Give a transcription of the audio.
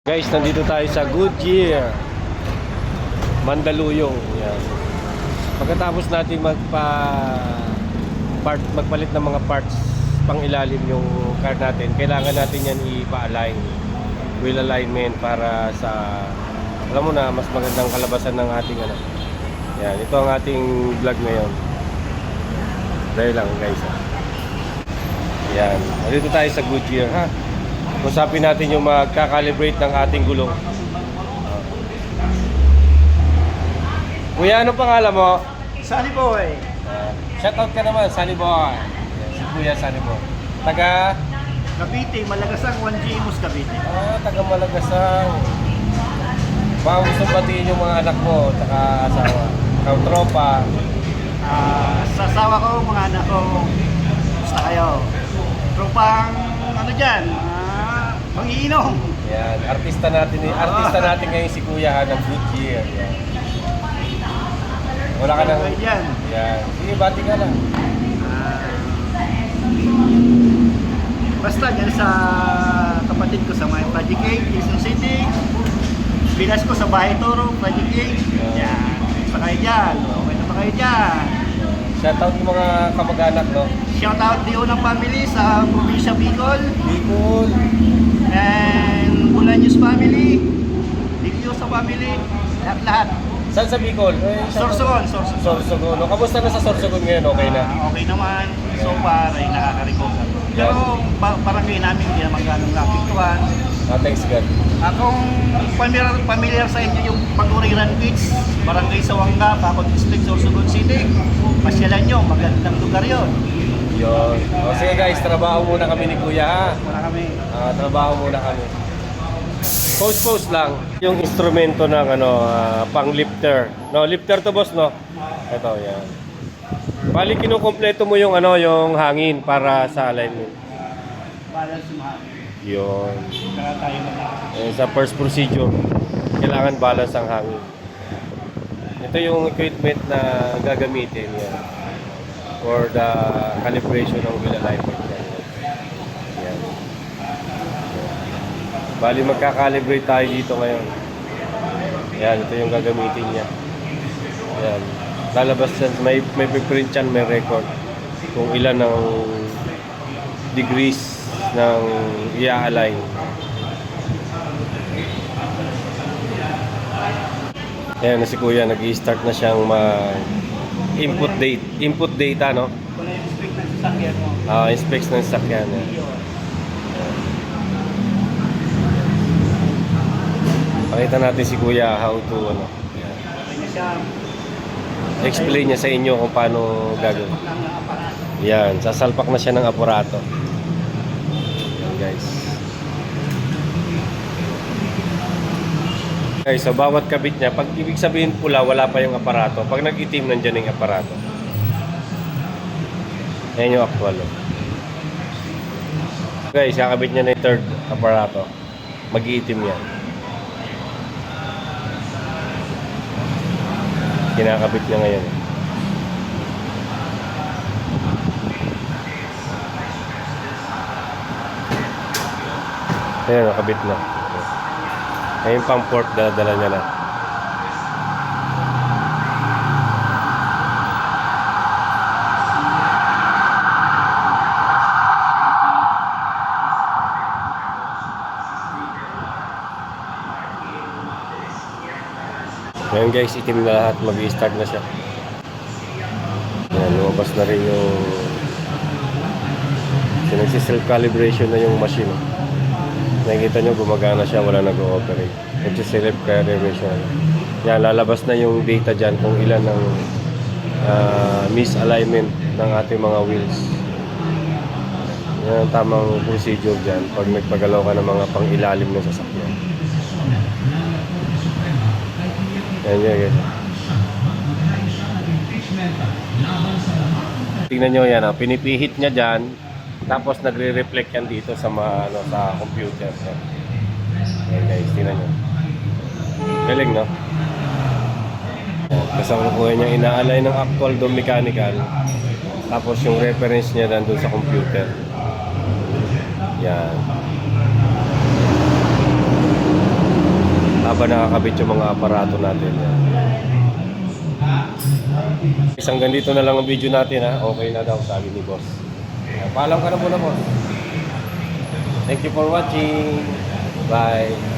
Guys, nandito tayo sa Goodyear Mandaluyong. Yan. Pagkatapos natin magpalit ng mga parts pang ilalim yung car natin, kailangan natin yan ipa-align, wheel alignment, para sa, alam mo na, mas magandang kalabasan ng ating ano. Yan, ito ang ating vlog ngayon. Dahil lang guys. Yan, nandito tayo sa Goodyear, ha. Usapin natin yung magka-calibrate ng ating gulong. Kuya, ano pangalan mo? Sunny Boy. Shoutout ka naman, Sunny Boy. Si Kuya Sunny Boy. Taga? Cavite, Malagasang, 1G Imus, Cavite. Taga Malagasang. Baka gusto batiin yung mga anak mo, tsaka asawa. Ikaw, tropa. Sa asawa ko, mga anak ko, gusto kayo. Tropang, ano dyan, mag-iinom. Yan, artista natin ngayon si Kuya ng Goodyear. Yan. Wala ka nang... Dyan. Yan. Sige, bati ka lang. Basta dyan sa kapatid ko sa may Project 8, Quezon City. Pinas ko sa Bahay Toro, Project 8. Yan. Basta kayo dyan. Okay na pa kayo dyan. Shoutout yung mga kamag-anak, no? Shoutout din ng family sa probinsya Bicol. Bicol. And Bulaños family. Dikyo sa family. Lahat-lahat. Saan sa Bicol? Sorsogon. Sorsogon. No, kamusta na sa Sorsogon ngayon? Okay na? Okay naman. So far ay nakaka-recover. Pero parang ngayon namin hindi naman ganong napiktuhan. Thanks God. Akong familiar sa inyo yung Paguriran Beach, Barangay Sawanga, Pakot District, Sorsogon City. Pasyalan nyo, magandang lugar yun. Yun. O sige guys, trabaho muna kami ni Kuya, ha? Wala kami. Trabaho muna kami. Post lang. Yung instrumento ng pang lifter. No, lifter to boss, no? Ito, yan. Bali kinukumpleto mo yung yung hangin para sa alignment. Balance yung hangin. Yun. Kaya tayo na Sa first procedure, kailangan balance ang hangin. Ito yung equipment na gagamitin yan for the calibration ng wheel alignment. Yan. Bali magka-calibrate tayo dito ngayon. Yan, ito yung gagamitin niya. Yan. Lalabas yan, may print yan, may record kung ilan ang degrees ng i-align. Ayan na si Kuya, nag-i-start na siyang input data, no? Kung na yung speak ng sasakyan mo. Specs ng sasakyan. Pakita natin si Kuya how to explain niya sa inyo kung paano gagawin. Yan, sasalpak na siya ng aparato. Yan guys. Okay, so bawat kabit niya, pag ibig sabihin pula, wala pa yung aparato. Pag nag-itim, nandiyan yung aparato. Yan yung actual. Guys, kakabit niya na yung third aparato. Mag-iitim yan. Kinakabit niya ngayon. Ayan, nakabit na. Ayun pang port, dala niya na. Ngayon guys, itim na lahat, mag-i-start na siya. Ayan, lumabas na rin yung nagsi-self-calibration na yung machine. Nakikita nyo, gumagana siya, wala nag-ooperate. Nagsi-self-calibration. Yan, lalabas na yung data dyan kung ilan ang misalignment ng ating mga wheels. Yan ang tamang procedure dyan pag nagpagalaw ka ng mga pang-ilalim ng sasakyan. Yan guys. Tingnan nyo yan, pinipihit niya dyan, tapos nagre-reflect yan dito sa sa computer. Yan guys, tingnan nyo. Galing, no? Kasama ko niya ina-align ng actual do mechanical, tapos yung reference niya nandun sa computer. Yan. habang nakakabit yung mga aparato natin. Isang ganito na lang ang video natin ha. Okay na daw sabi ni boss. Paalam ka na muna boss. Thank you for watching. Bye.